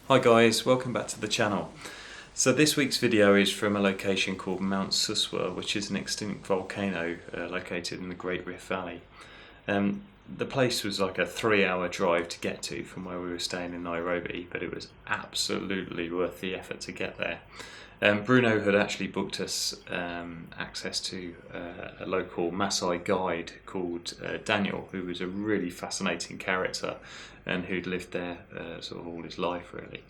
Hi guys, welcome back to the channel. So this week's video is from a location called Mount Suswa, which is an extinct volcano located in the Great Rift Valley. The place was like a 3-hour drive to get to from where we were staying in Nairobi, but it was absolutely worth the effort to get there. Bruno had actually booked us access to a local Maasai guide called Daniel, who was a really fascinating character and who'd lived there sort of all his life really.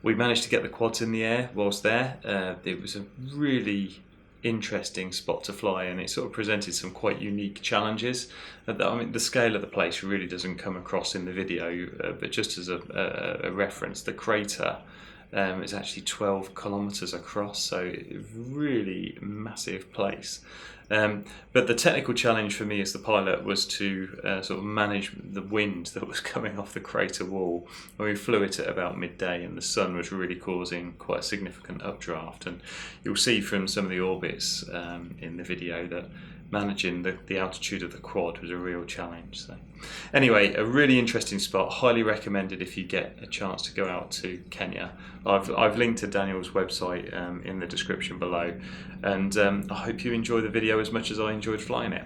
We managed to get the quads in the air whilst there. It was a really interesting spot to fly, and it sort of presented some quite unique challenges. I mean, the scale of the place really doesn't come across in the video, but just as a reference, the crater is actually 12 kilometers across, so really massive place. But the technical challenge for me as the pilot was to sort of manage the wind that was coming off the crater wall. And we flew it at about midday, and the sun was really causing quite a significant updraft. And you'll see from some of the orbits in the video that managing the altitude of the quad was a real challenge. So anyway, a really interesting spot, highly recommended if you get a chance to go out to Kenya. I've linked to Daniel's website in the description below, and I hope you enjoy the video as much as I enjoyed flying it.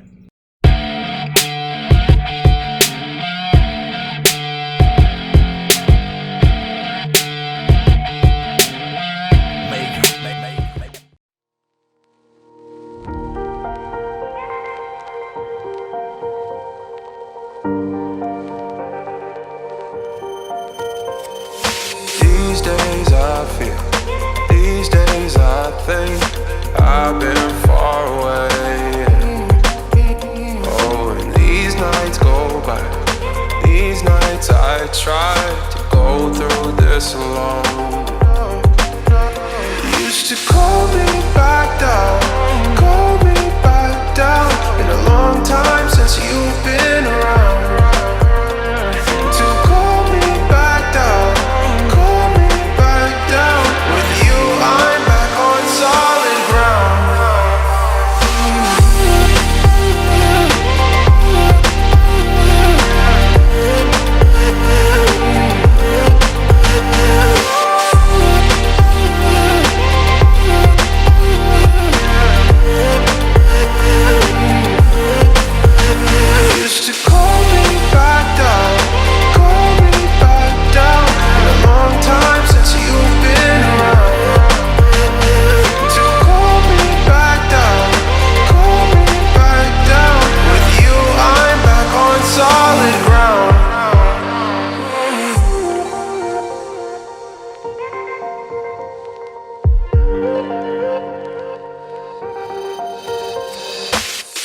These days I think I've been far away. Oh, and these nights go by. These nights I try to go through this alone. You used to call me back down, call me back down. Been a long time since you've been around.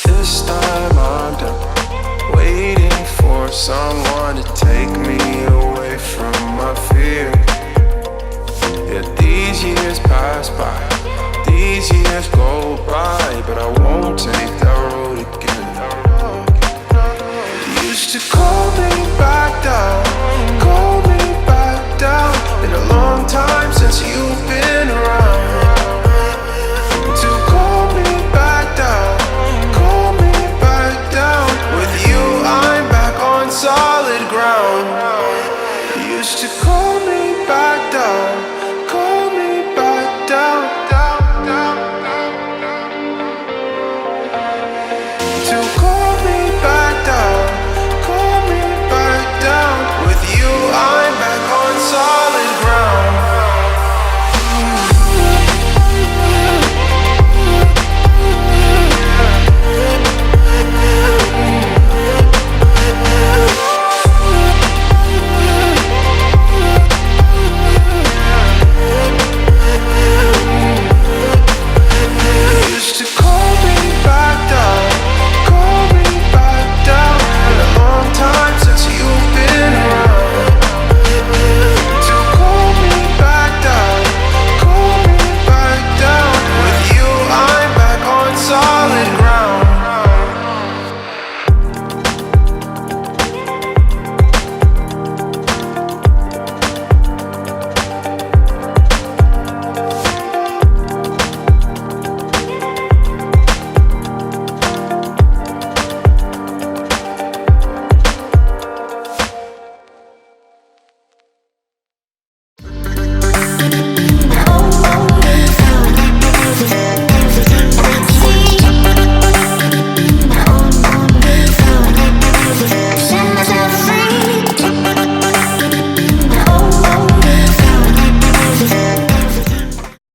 This time I'm done waiting for someone to take me away from my fear. Yeah, these years pass by, these years go by, but I won't take that road again. You used to call me back down, call me back down. Been a long time since you've been around. Solid ground. You used to call me back down.